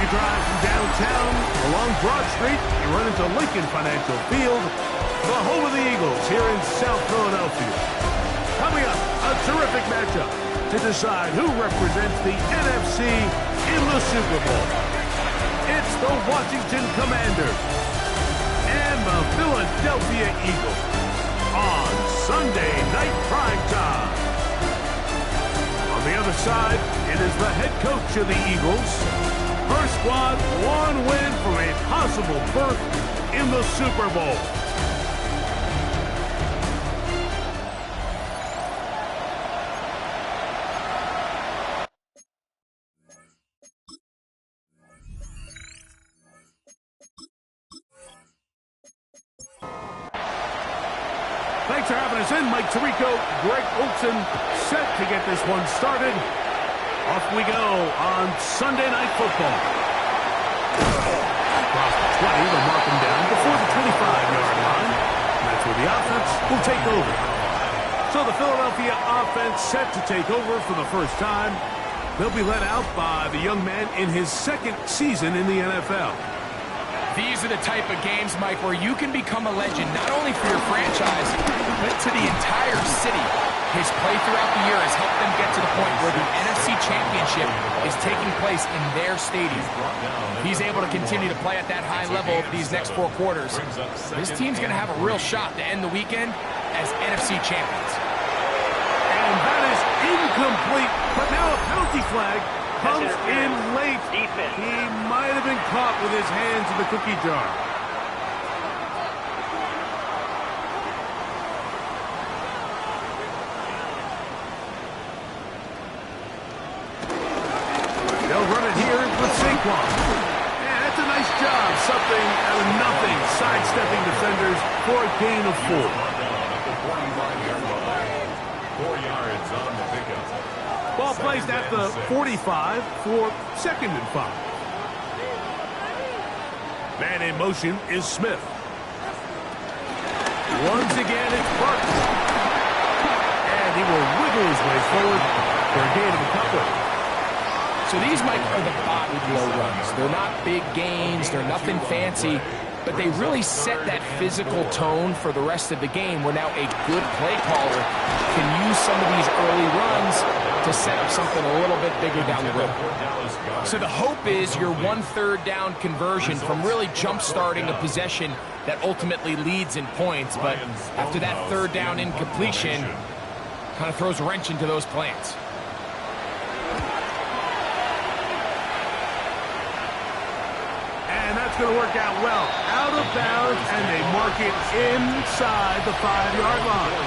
drive from downtown along Broad Street, you run into Lincoln Financial Field, the home of the Eagles here in South Philadelphia. Coming up, a terrific matchup to decide who represents the NFC in the Super Bowl. It's the Washington Commanders and the Philadelphia Eagles on Sunday Night Primetime. On the other side, it is the head coach of the Eagles. Her squad, one win from a possible berth in the Super Bowl. Thanks for having us in. Mike Tirico, Greg Olson, set to get this one started. Off we go on Sunday Night Football. Across the 20, they'll mark him down before the 25-yard line. And that's where the offense will take over. So the Philadelphia offense set to take over for the first time. They'll be led out by the young man in his second season in the NFL. These are the type of games, Mike, where you can become a legend, not only for your franchise, but to the entire city. His play throughout the year has helped them get to the point where the NFC Championship is taking place in their stadium. He's able to continue to play at that high level these next 4 quarters. His team's going to have a real shot to end the weekend as NFC champions. And that is incomplete, but now a penalty flag comes in late. He might have been caught with his hands in the cookie jar. They'll run it here with Saquon. Yeah, that's a nice job. Something out of nothing. Sidestepping defenders for a gain of 4. 4 yards on the pickup. Ball placed at the 45 for 2nd and 5. Man in motion is Smith. Once again, it's Barton. And he will wiggle his way forward for a gain of a couple. So these, Mike, are the body blow runs. They're not big gains. They're nothing fancy. But they really set that physical tone for the rest of the game where now a good play caller can use some of these early runs to set up something a little bit bigger down the road. So the hope is your 1/3 down conversion from really jump-starting a possession that ultimately leads in points. But after that 3rd down incompletion, kind of throws a wrench into those plans. And that's going to work out well. Out of bounds, and they mark it inside the 5-yard line.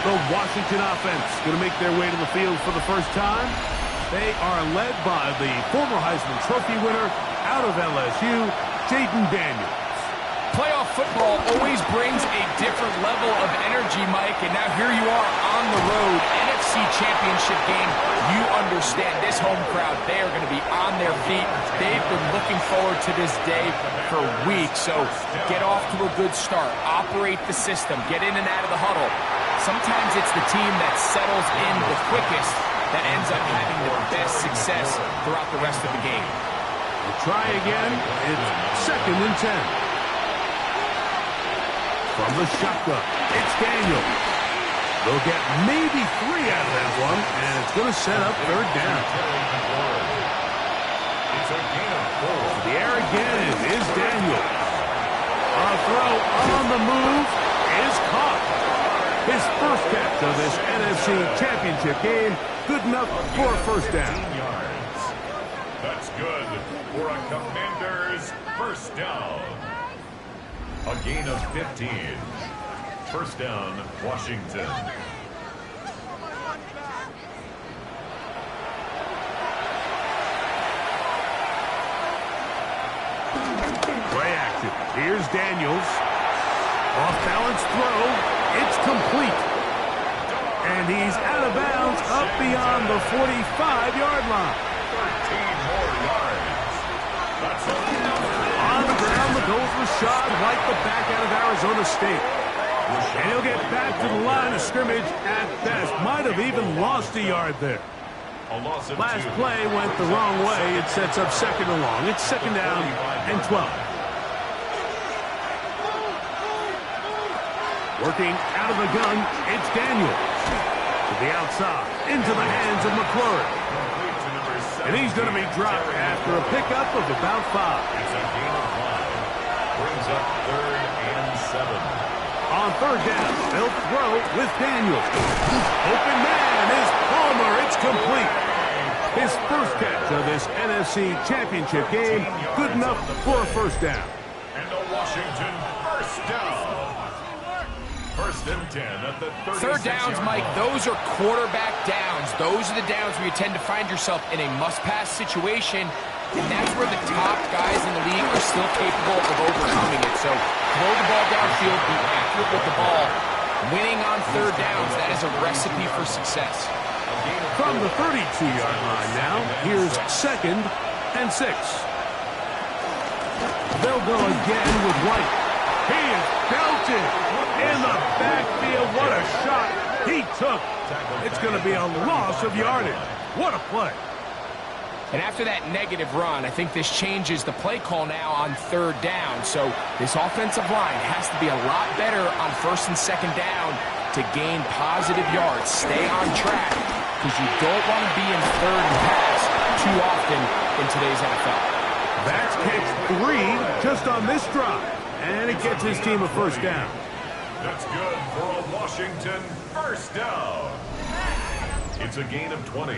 The Washington offense going to make their way to the field for the first time. They are led by the former Heisman Trophy winner out of LSU, Jaden Daniels. Playoff football always brings a different level of energy, Mike, and now here you are on the road, NFC Championship game. You understand this home crowd, they are going to be on their feet. They've been looking forward to this day for weeks, so get off to a good start. Operate the system. Get in and out of the huddle. Sometimes it's the team that settles in the quickest that ends up having the best success throughout the rest of the game. We'll try again. It's 2nd and 10. From the shotgun, it's Daniel. They'll get maybe 3 out of that one, and it's going to set up 3rd down. It's a gain of 4. The air again is Daniel. A throw on the move is caught. His first catch of this NFC Championship game, good enough for a 1st down. Yards. That's good for a Commanders 1st down. A gain of 15. 1st down, Washington. Play action. Here's Daniels. Off-balance throw. It's complete. And he's out of bounds up beyond the 45-yard line. 13 more yards. That's On the ground, the goals were shot like the back out of Arizona State. And he'll get back to the line of scrimmage at best. Might have even lost a yard there. A loss of Last 2. play went the wrong way. It sets up second and long. It's second down and 12. Working out of the gun, it's Daniels. To the outside, into the hands of McClure. And he's going to be dropped after a pickup of about 5. It's a gain of 5. Brings up 3rd and 7. On 3rd down, they'll throw with Daniels. Open man is Palmer. It's complete. His first catch of this NFC Championship game. Good enough for a first down. And a Washington first down. 1st and 10 at the 36. 3rd downs, Mike, those are quarterback downs. Those are the downs where you tend to find yourself in a must-pass situation, and that's where the top guys in the league are still capable of overcoming it. So throw the ball downfield, be accurate with the ball. Winning on 3rd downs, that is a recipe for success. From the 32-yard line now, here's 2nd and 6. They'll go again with White. He is belted in the backfield. What a shot he took. It's going to be a loss of yardage. What a play. And after that negative run, I think this changes the play call now on 3rd down. So this offensive line has to be a lot better on 1st and 2nd down to gain positive yards. Stay on track because you don't want to be in 3rd and pass too often in today's NFL. That's catch 3 just on this drive. And it gets his team a first down. That's good for a Washington first down. It's a gain of 20.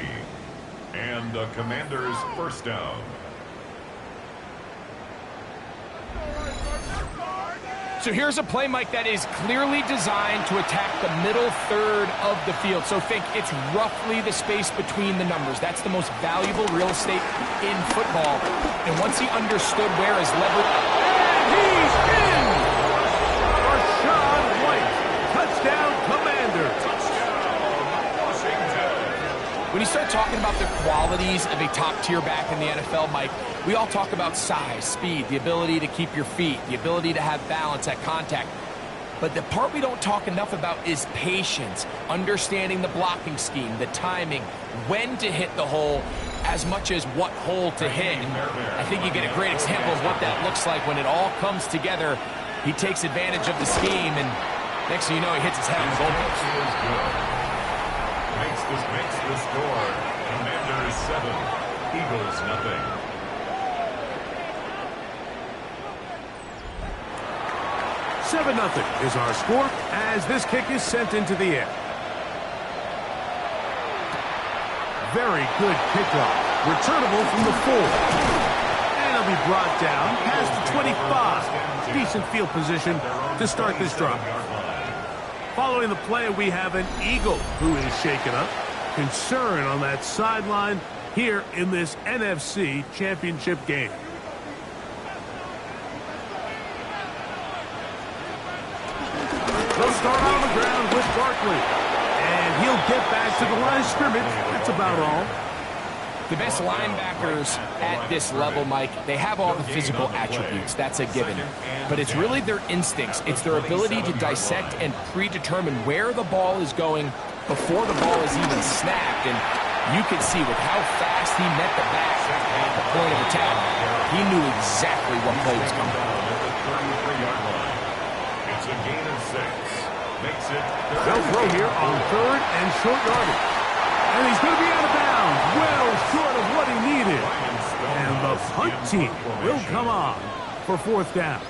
And the Commanders first down. So here's a play, Mike, that is clearly designed to attack the middle 3rd of the field. So think it's roughly the space between the numbers. That's the most valuable real estate in football. And once he understood where his leverage... He's in! Rashad White. Touchdown, Commanders. When you start talking about the qualities of a top-tier back in the NFL, Mike, we all talk about size, speed, the ability to keep your feet, the ability to have balance at contact. But the part we don't talk enough about is patience, understanding the blocking scheme, the timing, when to hit the hole, as much as what hole to hit. And I think you get a great example of what that looks like when it all comes together. He takes advantage of the scheme, and next thing you know, he hits his head on the goalpost. Makes the score. Commanders 7, Eagles nothing. $7-0 is our score as this kick is sent into the air. Very good kickoff. Returnable from the 4. And it'll be brought down past the 25. Decent field position to start this drive. Following the play, we have an Eagle who is shaken up. Concern on that sideline here in this NFC Championship game. They'll start on the ground with Barkley. And he'll get back to the line of scrimmage. That's about all. The best linebackers at this level, Mike, they have all the physical attributes. That's a given. But it's really their instincts. It's their ability to dissect and predetermine where the ball is going before the ball is even snapped. And you can see with how fast he met the back at the point of attack, he knew exactly what play was coming. It's a gain of 6. Makes it They'll throw here on 3rd and short yardage. And he's going to be out of bounds, well short of what he needed. And the punt team will come on for 4th down.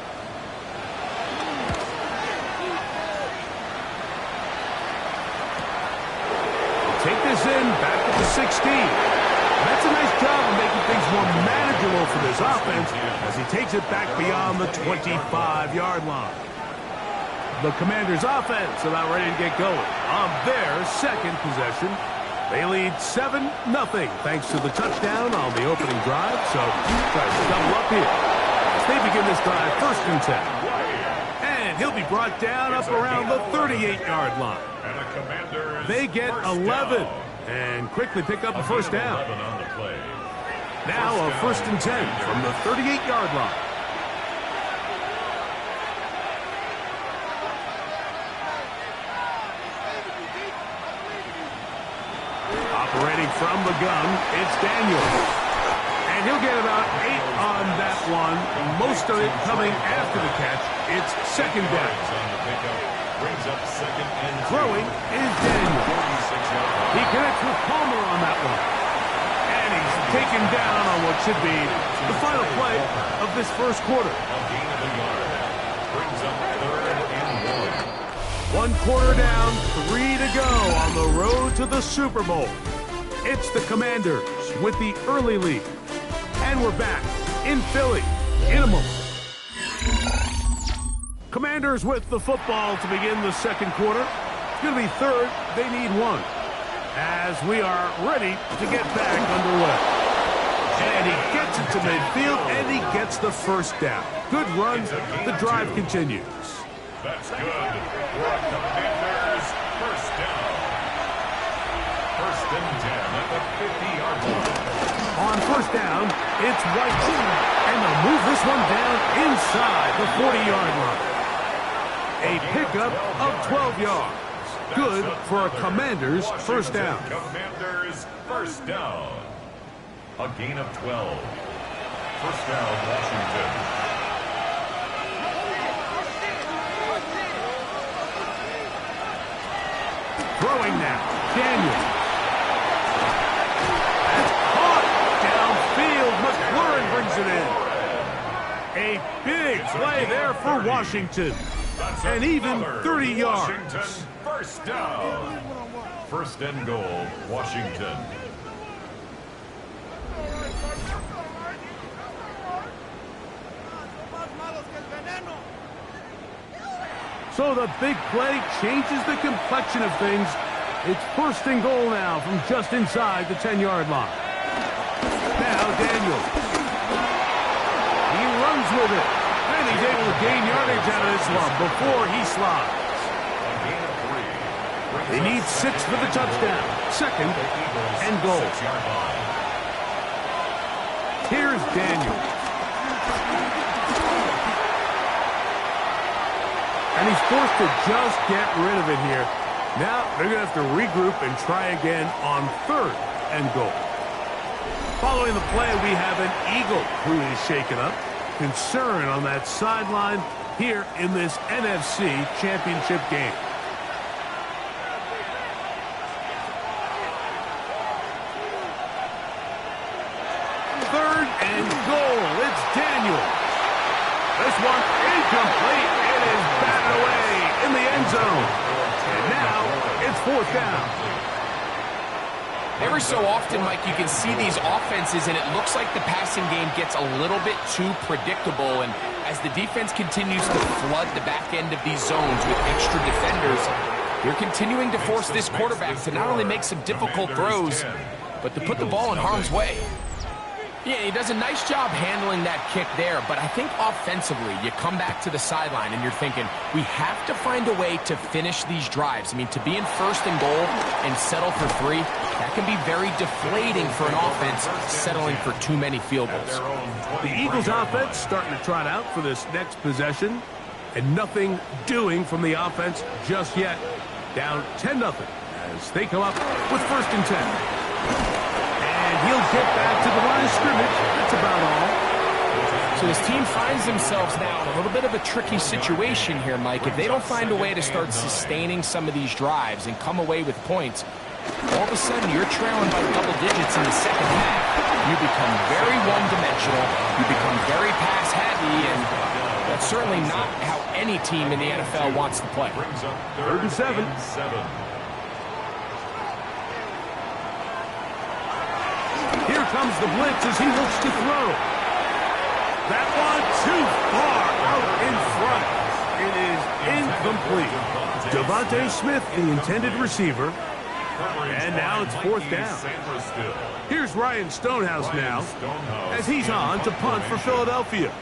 Take this in, back to the 16. That's a nice job of making things more manageable for this offense as he takes it back beyond the 25-yard line. The Commanders' offense about ready to get going on their 2nd possession. They lead 7-0 thanks to the touchdown on the opening drive. So try to double up here as they begin this drive 1st and 10. And he'll be brought down up around the 38-yard line. They get 11 and quickly pick up a first down. Now a 1st and 10 from the 38-yard line. Ready from the gun, it's Daniels. And he'll get about 8 on that one, most of it coming after the catch. It's second down. Throwing is Daniels. He connects with Palmer on that one. And he's taken down on what should be the final play of this first quarter. Brings up 3rd and 1. 1 quarter down, 3 to go on the road to the Super Bowl. It's the Commanders with the early lead. And we're back in Philly in a moment. Commanders with the football to begin the second quarter. It's going to be third. They need 1. As we are ready to get back underway. And he gets it to midfield, and he gets the first down. Good run. The drive continues. That's good for a Commanders first down. 1st and 10 at the 50-yard line. On first down, it's White. And they'll move this one down inside the 40-yard line. A pickup of 12 yards. Good for a Commanders first down. Commanders first down. A gain of 12. First down, Washington. Throwing now, Daniels. That's caught downfield. McLaurin brings it in. A big play there for Washington. And even 30 yards. Washington first down. 1st and goal, Washington. So the big play changes the complexion of things. It's 1st and goal now from just inside the 10-yard line. Now Daniels. He runs with it. And he's able to gain yardage out of this one before he slides. They need 6 for the touchdown. 2nd and goal. Here's Daniels. And he's forced to just get rid of it here. Now they're going to have to regroup and try again on 3rd and goal. Following the play, we have an Eagle who is shaken up. Concern on that sideline here in this NFC Championship game. Third and goal. It's Daniel. This one incomplete. It is batted away in the end zone. And now it's 4th down. Every so often, Mike, you can see these offenses, and it looks like the passing game gets a little bit too predictable. And as the defense continues to flood the back end of these zones with extra defenders, you're continuing to force this quarterback to not only make some difficult throws, but to put the ball in harm's way. Yeah, he does a nice job handling that kick there, but I think offensively, you come back to the sideline and you're thinking, we have to find a way to finish these drives. I mean, to be in 1st and goal and settle for 3, that can be very deflating for an offense settling for too many field goals. The Eagles offense starting to trot out for this next possession, and nothing doing from the offense just yet. Down 10-0 as they come up with 1st and 10. He'll get back to the line of scrimmage. That's about all. So his team finds themselves now in a little bit of a tricky situation here, Mike. If they don't find a way to start sustaining some of these drives and come away with points, all of a sudden you're trailing by double digits in the second half. You become very one-dimensional. You become very pass-heavy, and that's certainly not how any team in the NFL wants to play. 3rd and 7. Here comes the blitz as he looks to throw. That one too far out in front. It is incomplete. Devontae Smith, the intended receiver. And now it's 4th down. Here's Ryan Stonehouse now as he's on to punt for Philadelphia.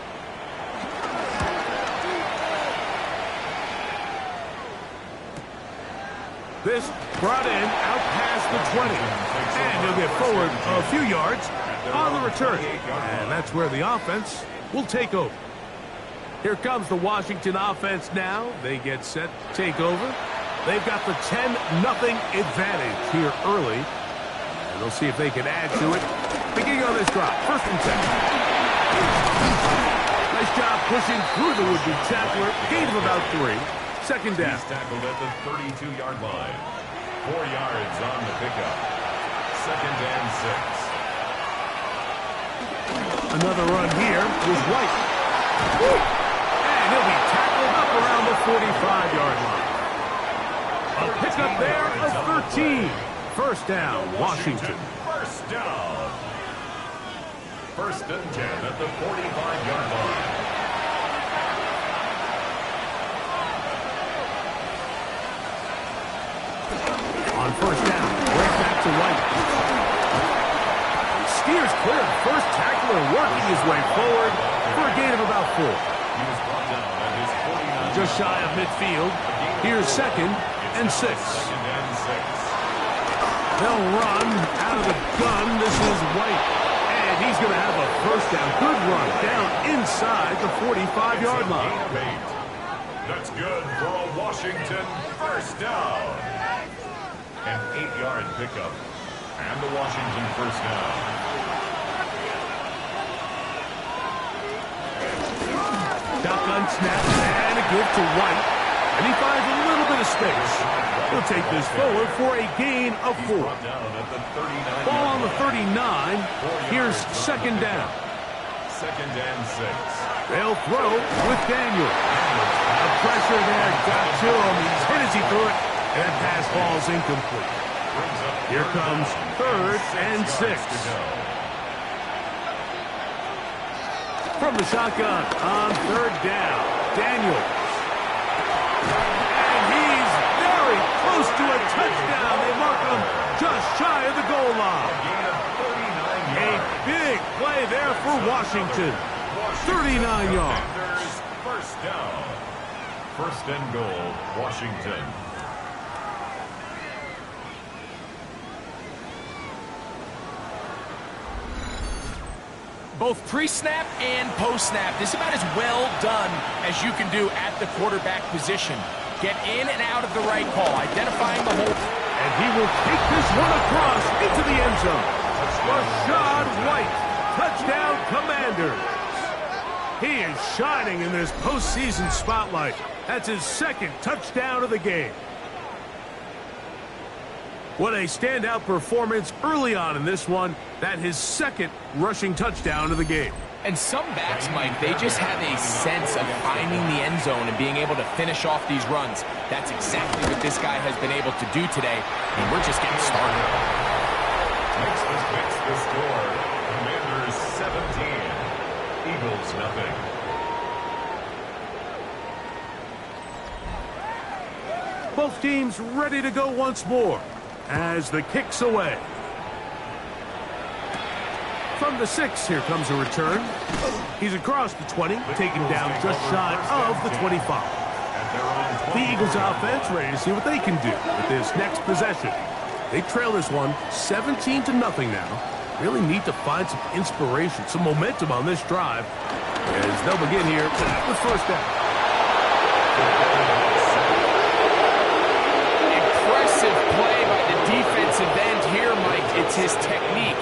This brought in out past the 20. And he'll get forward a few yards on the return. And that's where the offense will take over. Here comes the Washington offense now. They get set to take over. They've got the 10-0 advantage here early. They'll see if they can add to it. Beginning on this drive, 1st and 10. Nice job pushing through the would-be tackler. Gain of about 3. 2nd down. He's tackled at the 32-yard line. 4 yards on the pickup. 2nd and 6. Another run here was White. And he'll be tackled up around the 45-yard line. A pickup there of 13. 1st down, Washington. 1st down. 1st and 10 at the 45-yard line. On 1st down, right back to White. Steers clear of the 1st tackler, working his way forward for a gain of about 4. He was brought down at his 49. Just shy of midfield. Here's 2nd and 6. 2nd and 6. They'll run out of the gun. This is White. And he's going to have a 1st down. Good run down inside the 45-yard line. That's good for a Washington 1st down. An 8-yard pickup. And the Washington 1st down. Shotgun snap and a give to White. And he finds a little bit of space. He'll take this forward for a gain of 4. Ball on the 39. Here's 2nd down. 2nd and 6. They'll throw with Daniel. The pressure there got to him. He's hit as he threw it. And that pass falls incomplete. Here comes 3rd and 6. From the shotgun on 3rd down, Daniels. And he's very close to a touchdown. They mark him just shy of the goal line. A big play there for Washington. 39 yards. 1st down. 1st and goal, Washington. Both pre-snap and post-snap. This is about as well done as you can do at the quarterback position. Get in and out of the right call, identifying the hole. And he will take this one across into the end zone. Rashad White, touchdown Commanders. He is shining in this postseason spotlight. That's his 2nd touchdown of the game. What a standout performance early on in this one. That his 2nd rushing touchdown of the game. And some backs, Mike, they just have a sense of finding the end zone and being able to finish off these runs. That's exactly what this guy has been able to do today, and we're just getting started. Makes the score. Commanders 17. Eagles nothing. Both teams ready to go once more as the kick's away. From the 6, here comes a return. He's across the 20, taken down just shy of the 25. The Eagles offense ready to see what they can do with this next possession. They trail this one 17-0 now. Really need to find some inspiration, some momentum on this drive as they'll begin here with 1st down. Impressive play by the defensive end here, Mike. It's his technique.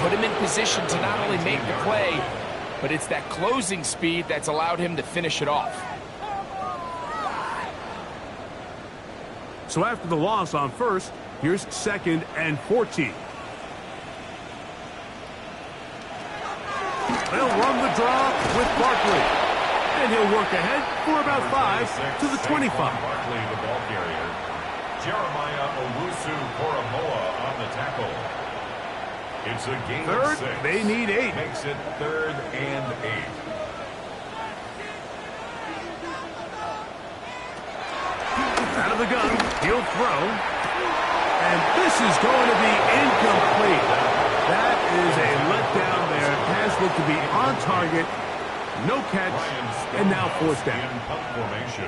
Put him in position to not only make the play, but it's that closing speed that's allowed him to finish it off. So after the loss on 1st, here's 2nd and 14. They'll run the draw with Barkley. And he'll work ahead for about 5 to the 25. Barkley, the ball carrier. Jeremiah Owusu-Koramoah on the tackle. It's a gain of 6. They need 8. Makes it 3rd and 8. Out of the gun, he'll throw. And this is going to be incomplete. That is a letdown there. Pass looked to be on target. No catch. And now 4th down. In punt formation.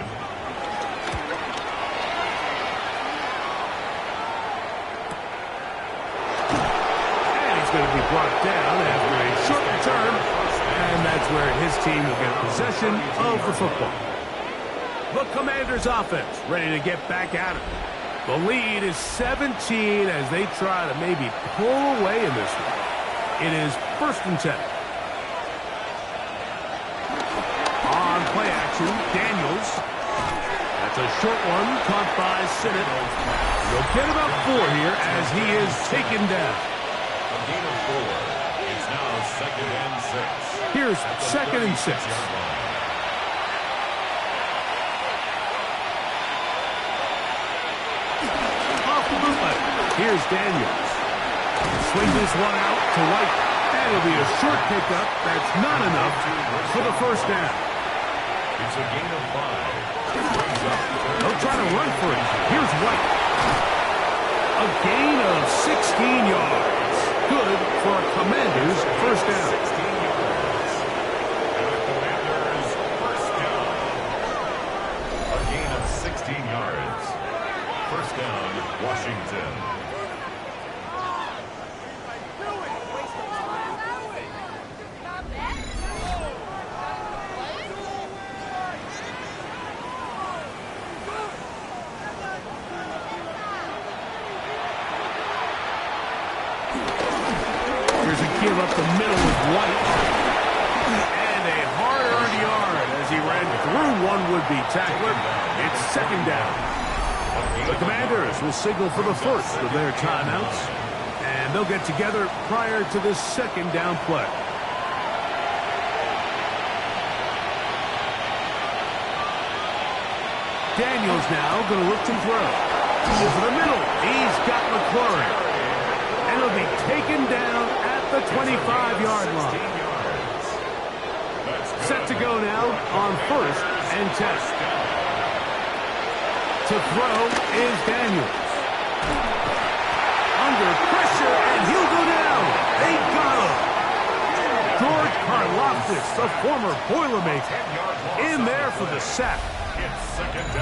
Going to be brought down after a short return, and that's where his team will get possession of the football. The Commanders offense ready to get back at it. The lead is 17 as they try to maybe pull away in this one. It is 1st and 10. On play action, Daniels. That's a short one, caught by Sinnott. They'll get about 4 here as he is taken down. A gain of 4. It's now 2nd and 6. Here's 2nd and 6. Off the bootleg. Here's Daniels. Swings this one out to White. That'll be a short pickup. That's not enough for the 1st down. It's a gain of 5. They'll try to run for it. Here's White. A gain of 16 yards. Good for a Commanders 1st down. 16 yards. And a Commanders 1st down. A gain of 16 yards. 1st down, Washington. Give up the middle with White. And a hard-earned yard as he ran through one would-be tackler. It's 2nd down. The Commanders will signal for the 1st of their timeouts. And they'll get together prior to this 2nd down play. Daniels now going to look to throw. Over the middle. He's got McClurry. And he'll be taken down at the 25-yard line. Set to go now on 1st and 10. To throw is Daniels. Under pressure, and he'll go down. They got him. George Karlaftis, a former Boilermaker, in there for the sack.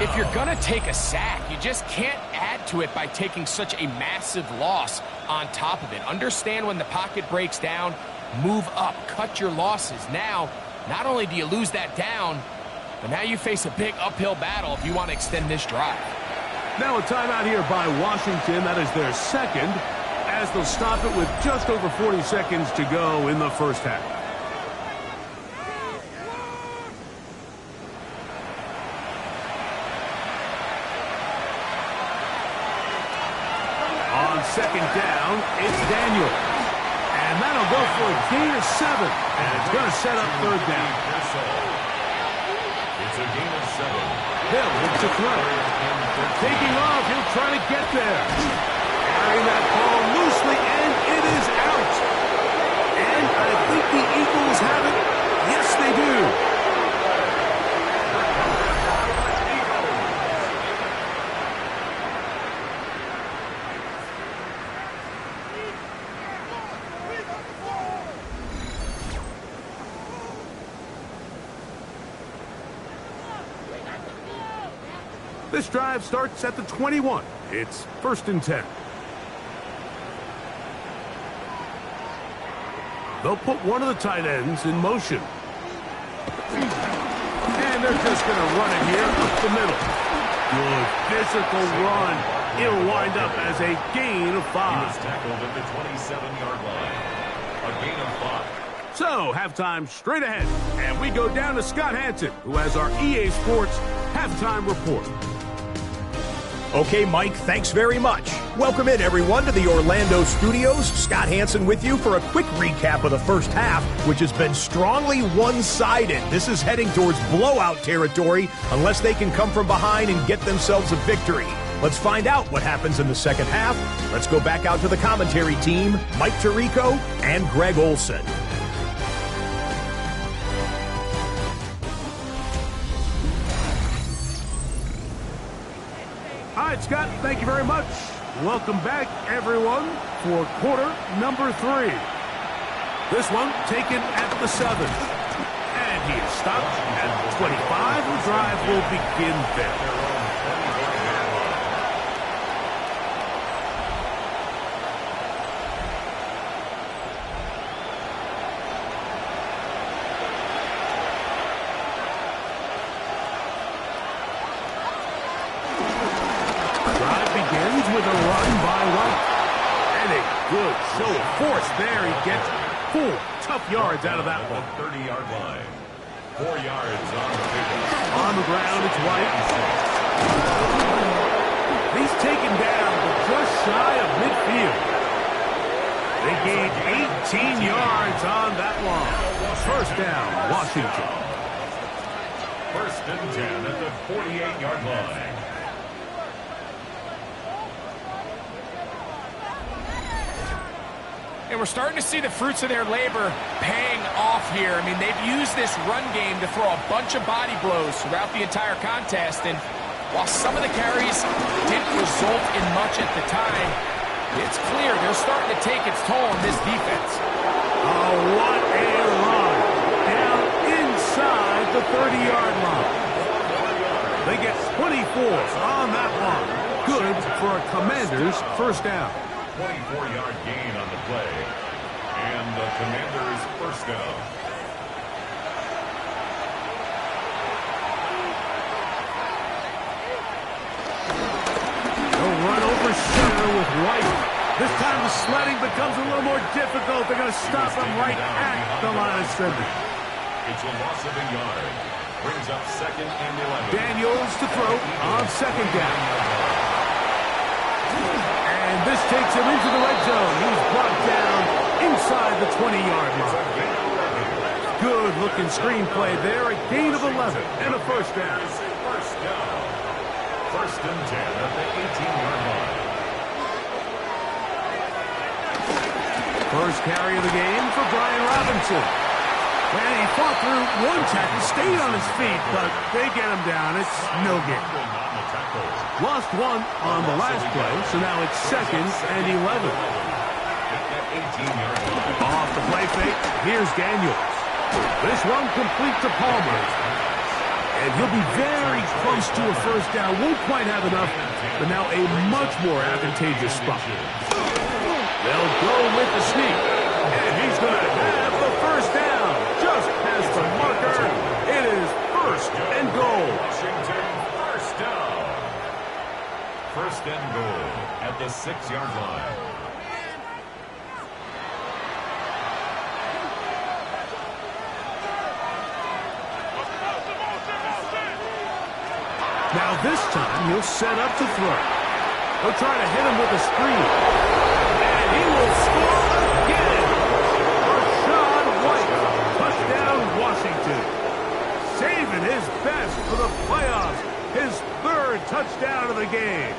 If you're going to take a sack, you just can't add to it by taking such a massive loss on top of it. Understand when the pocket breaks down, move up, cut your losses. Now, not only do you lose that down, but now you face a big uphill battle if you want to extend this drive. Now a timeout here by Washington. That is their 2nd, as they'll stop it with just over 40 seconds to go in the 1st half. On 2nd down, it's Daniel. And that'll go for a gain of 7. And it's going to set up 3rd down. It's a gain of 7. Hill looks to throw. Taking off, he'll try to get there. Carrying that ball loosely, and it is out. And I think the Eagles have it. Yes, they do. This drive starts at the 21. It's 1st and 10. They'll put one of the tight ends in motion. And they're just going to run it here up the middle. Good physical run. It'll wind up as a gain of 5. He was tackled at the 27-yard line. A gain of 5. So, halftime straight ahead. And we go down to Scott Hanson, who has our EA Sports halftime report. Okay, Mike, thanks very much. Welcome in, everyone, to the Orlando studios. Scott Hanson with you for a quick recap of the 1st half, which has been strongly one-sided. This is heading towards blowout territory unless they can come from behind and get themselves a victory. Let's find out what happens in the 2nd half. Let's go back out to the commentary team, Mike Tirico and Greg Olson. All right, Scott, thank you very much. Welcome back, everyone, for quarter number 3. This one taken at the 7th. And he is stopped at the 25. The drive will begin there. drive begins with a run by White. And a good show of force there. He gets 4 tough yards out of that one. 30-yard line. 4 yards on the pickup. On the ground, it's White. He's taken down but just shy of midfield. They gained 18 yards on that one. First down, Washington. First and 10 at the 48-yard line. And we're starting to see the fruits of their labor paying off here. I mean, they've used this run game to throw a bunch of body blows throughout the entire contest. And while some of the carries didn't result in much at the time, it's clear they're starting to take its toll on this defense. Oh, what a run. Down inside the 30-yard line. They get 24 on that one. Good for a Commander's first down. 24-yard gain on the play. And the Commanders' first down. They'll run over center with White. This time the sledding becomes a little more difficult. They're going to stop him right at the line of scrimmage. It's a loss of a yard. Brings up second and 11. Daniels to throw on second down. And this takes him into the red zone. He's brought down inside the 20-yard line. Good-looking screenplay there. A gain of 11 and a first down. First down. First and 10 at the 18-yard line. First carry of the game for Brian Robinson. And he fought through one tackle, stayed on his feet, but they get him down. It's no gain. Lost one on the last play, so now it's second and 11. Off the play fake, here's Daniels. This one complete to Palmer. And he'll be very close to a first down. Won't quite have enough, but now a much more advantageous spot. They'll go with the sneak. And he's going to have the first down. Just past the marker. It is first and goal. Washington, first down. First and goal at the 6-yard line. Now this time he'll set up to throw. He'll try to hit him with a screen. And he will score again. Rashad White. Touchdown Washington. Saving his best for the playoffs. His third touchdown of the game.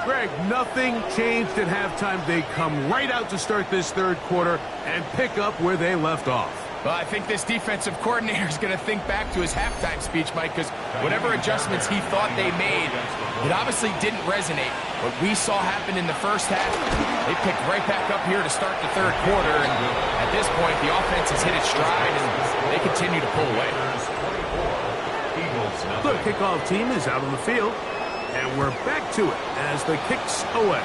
Greg, nothing changed at halftime. They come right out to start this third quarter and pick up where they left off. Well, I think this defensive coordinator is going to think back to his halftime speech, Mike, because whatever adjustments he thought they made, it obviously didn't resonate. What we saw happen in the first half, they picked right back up here to start the third quarter, and at this point, the offense has hit its stride, and they continue to pull away. The kickoff team is out on the field, and we're back to it as the kick's away.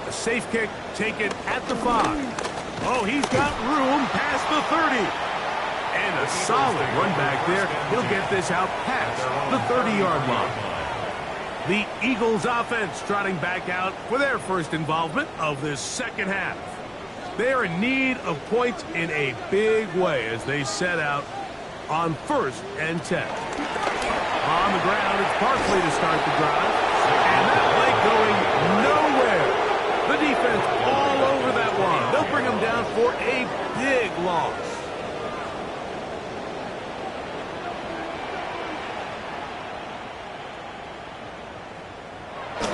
A safe kick taken at the 5. Oh, he's got room past the 30. And a solid run back there. He'll get this out past the 30-yard line. The Eagles offense trotting back out for their first involvement of this second half. They are in need of points in a big way as they set out on first and 10. On the ground, it's Barkley to start the drive. And that play going nowhere. The defense all over that one. They'll bring him down for a big loss.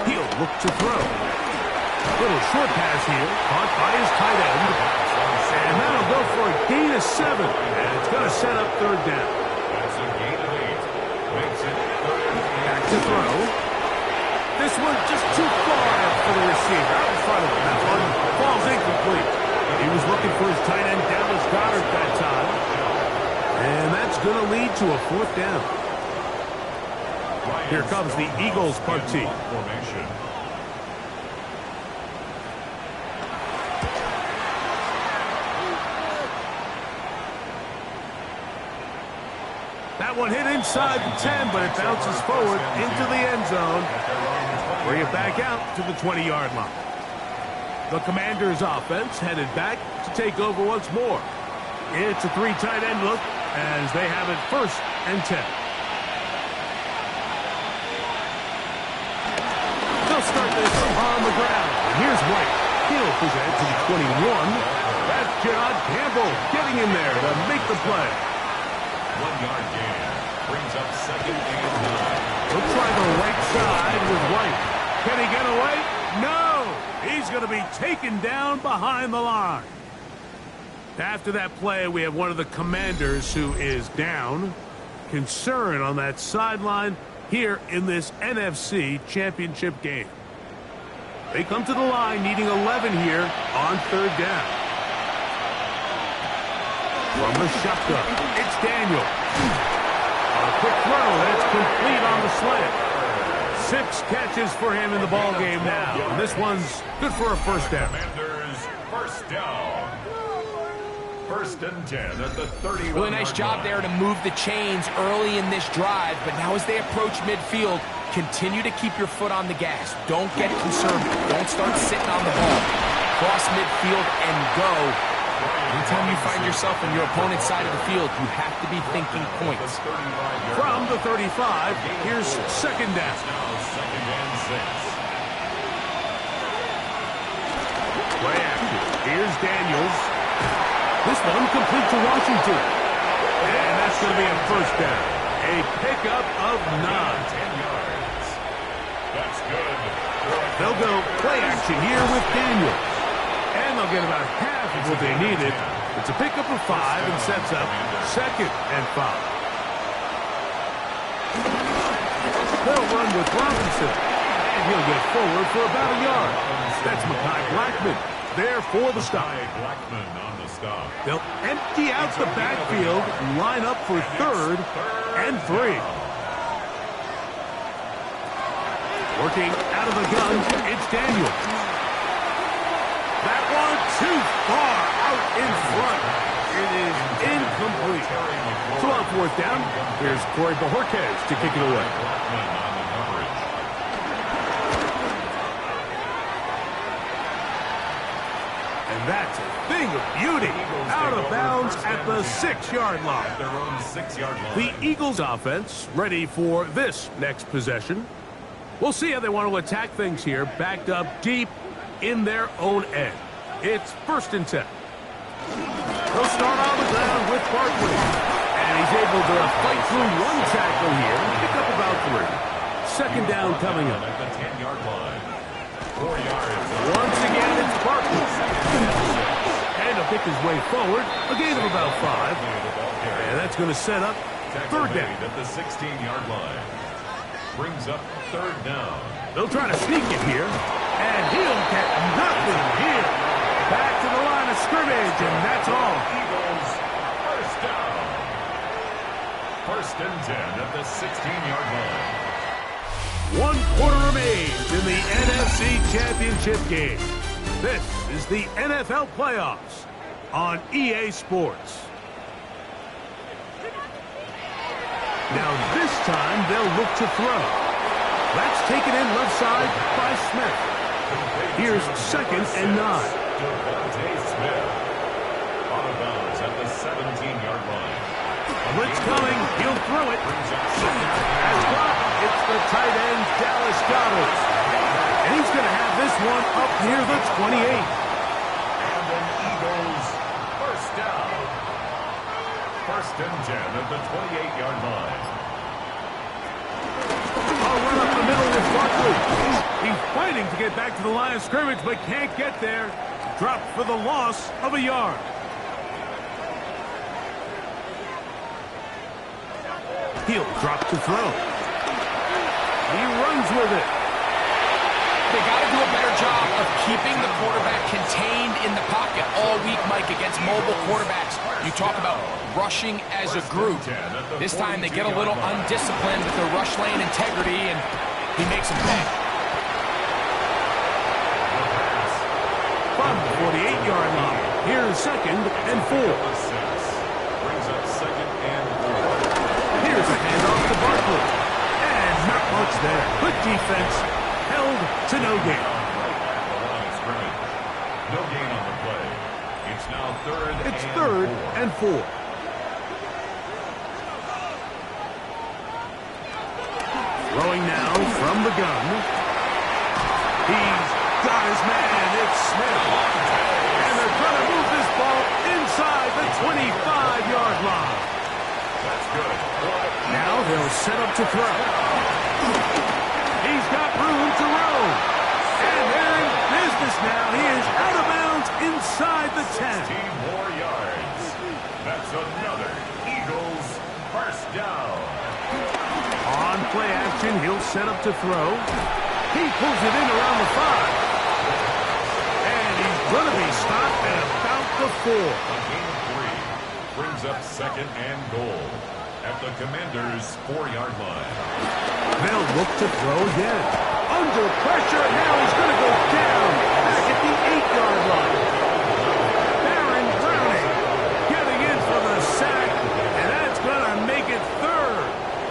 He'll look to throw. Little short pass here, caught by his tight end. And that'll go for a gain of 7. And it's going to set up third down. That's a gain of 8. Makes it Back to throw. This one just too far for the receiver. Out in front of him. That one falls incomplete. He was looking for his tight end, Dallas Goedert, that time. And that's going to lead to a fourth down. Here comes the Eagles punt team. Formation. That one hit inside the 10, but it bounces forward into the end zone. Bring it back out to the 20-yard line. The Commanders' offense headed back to take over once more. It's a 3 tight end look as they have it 1st and 10. They'll start this on the ground. And here's White. He'll present to the 21. That's John Campbell getting in there to make the play. 1-yard gain. Brings up 2nd and 9. He'll try the right side with White. Can he get away? No! He's going to be taken down behind the line. After that play, we have one of the Commanders who is down. Concern on that sideline here in this NFC Championship game. They come to the line needing 11 here on 3rd down. From the shotgun, it's Daniel. A quick throw, that's complete on the slant. 6 catches for him in the ball game now. And this one's good for a 1st down. Commanders 1st down. 1st and 10 at the 31. Really nice job there to move the chains early in this drive, but now as they approach midfield, continue to keep your foot on the gas. Don't get conservative. Don't start sitting on the ball. Cross midfield and go. Anytime you find yourself on your opponent's side of the field, you have to be thinking points. From the 35, here's 2nd down. Now 2nd and 6. Play action. Here's Daniels. This one complete to Washington. And that's going to be a 1st down. A pickup of 9. 10 yards. That's good. They'll go play action here with Daniels. And they'll get about half of what they needed. It's a pickup of 5 and sets up 2nd and 5. They'll run with Robinson. And he'll get forward for about a yard. That's Mekhi Blackman there for the stop. Blackman on the stop. They'll empty out the backfield, line up for 3rd and 3. Working out of the gun, it's Daniels. That one too far out in front. It is incomplete. So on 4th down, here's Corey Bojorquez to kick it away. Blackman on the coverage. And that's a thing of beauty. Out of bounds at the 6-yard line. Their own 6-yard line. The Eagles offense ready for this next possession. We'll see how they want to attack things here, backed up deep in their own end. It's 1st and 10. They'll start on the ground with Barkley. And he's able to fight through 1 tackle here and pick up about 3. 2nd down coming up. At the 10-yard line. 4 yards. Once again, it's Barkley. And he'll pick his way forward. A gain of about 5. And that's going to set up 3rd down. At the 16-yard line. Brings up 3rd down. They'll try to sneak it here. And he'll get nothing here. Back to the line of scrimmage, and that's all. Eagles 1st down. 1st and 10 at the 16-yard line. 1 quarter remains in the NFC Championship game. This is the NFL playoffs on EA Sports. Now this time they'll look to throw. That's taken in left side by Smith. Here's 2nd and 9. Devontae Smith. Out of bounds at the 17-yard line. A blitz coming. He'll throw it. That's blocked. It's the tight end, Dallas Goedert. And he's going to have this one up near the 28. And the Eagles 1st down. 1st and 10 at the 28-yard line. I'll run up the middle with Barkley. He's fighting to get back to the line of scrimmage, but can't get there. Dropped for the loss of a yard. He'll drop to throw. He runs with it. They got to do a better job of keeping the quarterback contained in the pocket all week, Mike, against mobile quarterbacks. You talk about rushing as a group. This time they get a little undisciplined with their rush lane integrity, and he makes them pay. From the 48-yard line, here's 2nd and 4. Brings up 2nd and 4. there. Good defense, held to no gain. No gain on the play. It's now third and four. Throwing now from the gun. He's got his man. It's Smith. And they're going to move this ball inside the 25-yard line. That's good. Now they'll set up to throw. He's got room to roam. And they're in business now. He is out of bounds inside the 10. 16 more yards. That's another Eagles first down. On play action, he'll set up to throw. He pulls it in around the 5. And he's going to be stopped at about the 4. A gain of 3 brings up second and goal at the Commanders' 4-yard line. They'll look to throw again. Under pressure, now he's going to go down back at the 8-yard line. Baron Browning getting in for the sack, and that's going to make it 3rd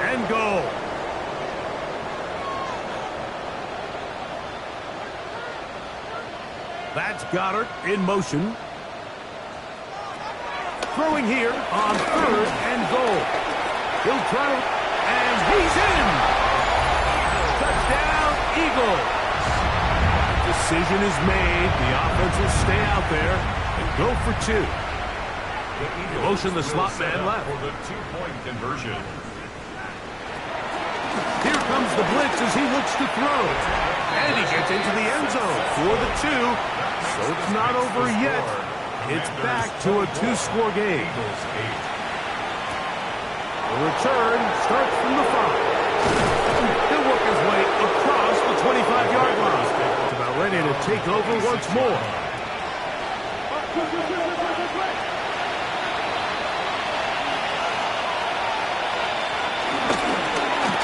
and goal. That's Goddard in motion. Throwing here on 3rd and goal. He'll throw, and he's in. Touchdown, Eagles. Decision is made. The offense will stay out there and go for 2. Motion the slot man left. For the 2-point conversion. Here comes the blitz as he looks to throw. And he gets into the end zone for the 2. So it's not over yet. It's back to a 2-score game. The return starts from the 5. He'll work his way across the 25-yard line. It's about ready to take over once more.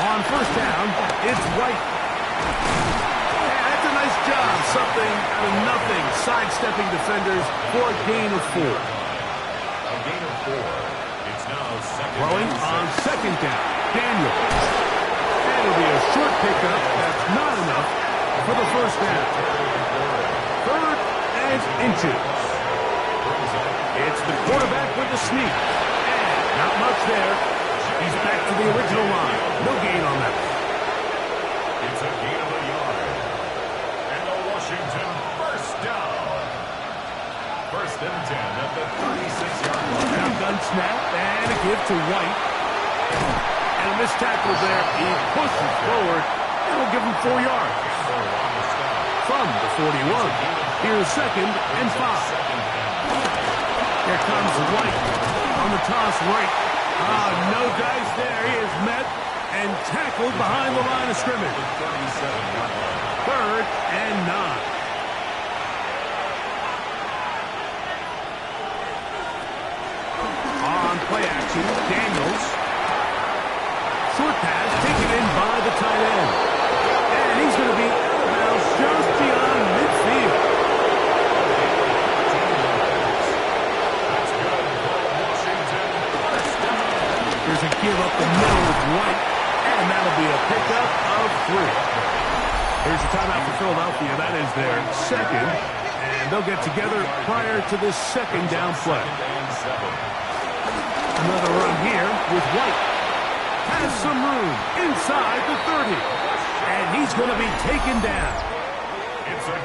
On first down, it's White. Yeah, that's a nice job. Something out of nothing. Sidestepping defenders for a gain of 4. A gain of 4. It's now second. Throwing on second down. Daniel. And it'll be a short pickup. That's not enough for the first down. 3rd and inches. It's the quarterback with the sneak. And not much there. He's back to the original line. No gain on that. It's a gain of a yard. And the Washington first down. 1st and 10 at the 36-yard line. Shotgun snap and a give to White. And a missed tackle there. He pushes forward. And will give him 4 yards. From the 41. Here's 2nd and 5. Here comes White on the toss right. No dice there. He is met and tackled behind the line of scrimmage. 3rd and 9. On play action, Daniels. Short pass taken in by the tight end. And he's going to be out of bounds just beyond midfield. Here's a give up the middle with White, and that'll be a pickup of 3. Here's a timeout for Philadelphia. That is their 2nd, and they'll get together prior to this 2nd down play. Another run here with White. Has some room inside the 30, and he's going to be taken down.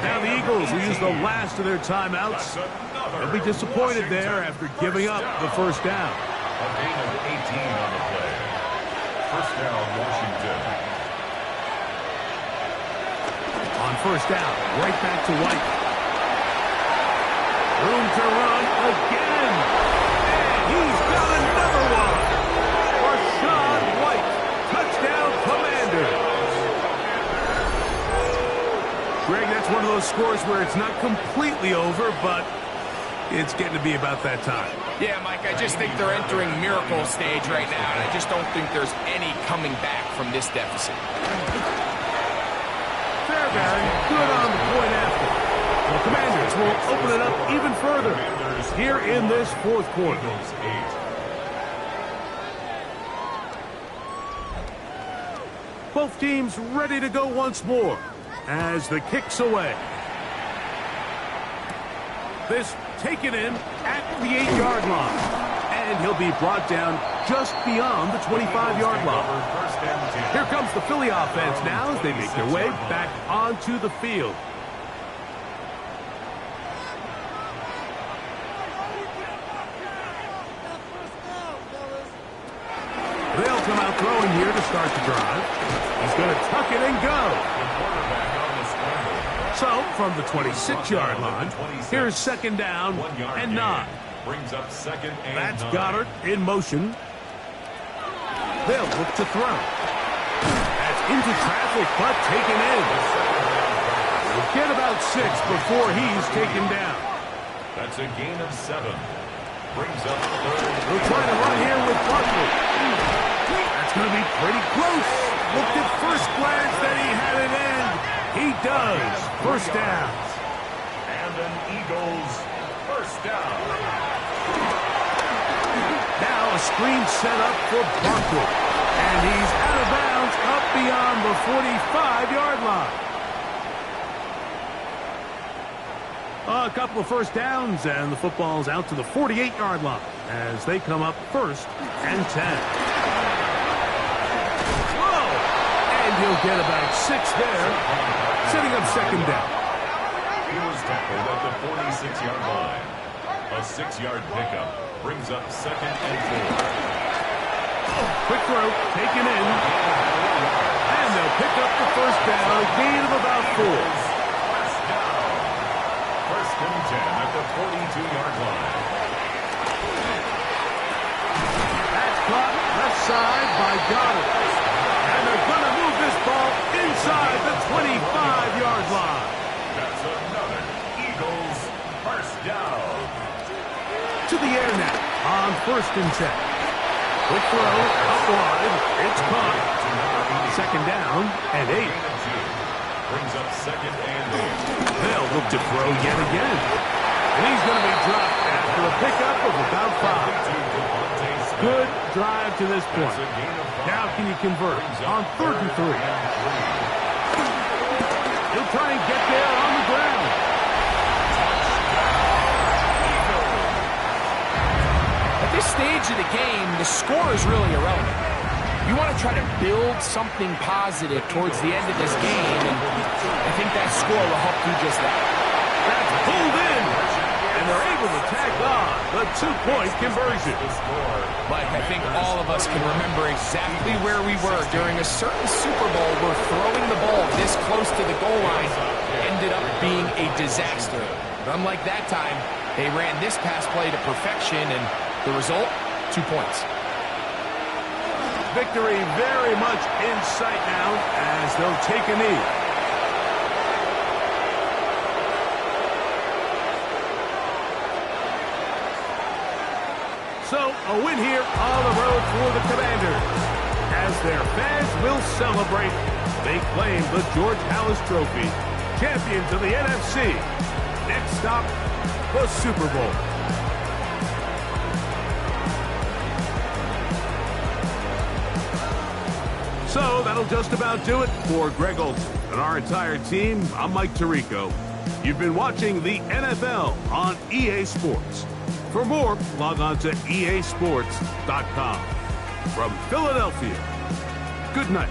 Now the Eagles will use the last of their timeouts. They'll be disappointed there after giving up the first down. A gain of 18 on the play. First down, Washington. On first down, right back to White. Room to run again. And he's got another one. Rashad White. Touchdown, Commanders. Greg, that's one of those scores where it's not completely over, but it's getting to be about that time. Yeah, Mike, I just think they're entering miracle stage right now, and I just don't think there's any coming back from this deficit. Fairbairn, good on the point after. The Commanders will open it up even further here in this 4th quarter. Both teams ready to go once more as the kick's away. This taken in at the 8-yard line. And he'll be brought down just beyond the 25-yard line. Here comes the Philly offense now as they make their way back onto the field. They'll come out throwing here to start the drive. He's going to tuck it and go. So, from the 26-yard line, here's second down and 9. Brings up second and That's 9. Goddard in motion. They'll look to throw. That's into traffic, but taken in. We'll get about 6 before he's taken down. That's a gain of 7. Brings up third. We'll try to run here with Barkley. That's going to be pretty close. Looked at first glance that he had it in. He does. First down. And an Eagles first down. Now a screen set up for Barkley. And he's out of bounds up beyond the 45-yard line. A couple of first downs, and the football's out to the 48-yard line as they come up first and 10. Whoa! And he'll get about 6 there, setting up second down. He was tackled at the 46-yard line. A 6-yard pickup brings up second and 4. Quick throw, taken in. And they'll pick up the first down, a gain of about 4. First and 10 at the 42-yard line. That's caught left side by Goddard. And they're going to move this ball inside the 25-yard line. That's another Eagles first down. To the air now on first and 10. Quick throw, up wide. It's caught. Second down and 8. Brings up second and 8. They'll look to throw yet again. And he's going to be dropped after a pickup of about 5. Good drive to this point. Now can you convert on 3rd and 3? He'll try and get there on the ground. At this stage of the game, the score is really irrelevant. You want to try to build something positive towards the end of this game, and I think that score will help do just that. That's pulled in, and they're able to tack on the 2-point conversion. Mike, I think all of us can remember exactly where we were during a certain Super Bowl where throwing the ball this close to the goal line ended up being a disaster. But unlike that time, they ran this pass play to perfection, and the result, 2 points. Victory very much in sight now as they'll take a knee. So, a win here on the road for the Commanders. As their fans will celebrate, they claim the George Halas Trophy. Champions of the NFC. Next stop, the Super Bowl. So that'll just about do it for Greg Olsen and our entire team. I'm Mike Tirico. You've been watching the NFL on EA Sports. For more, log on to easports.com. From Philadelphia, good night.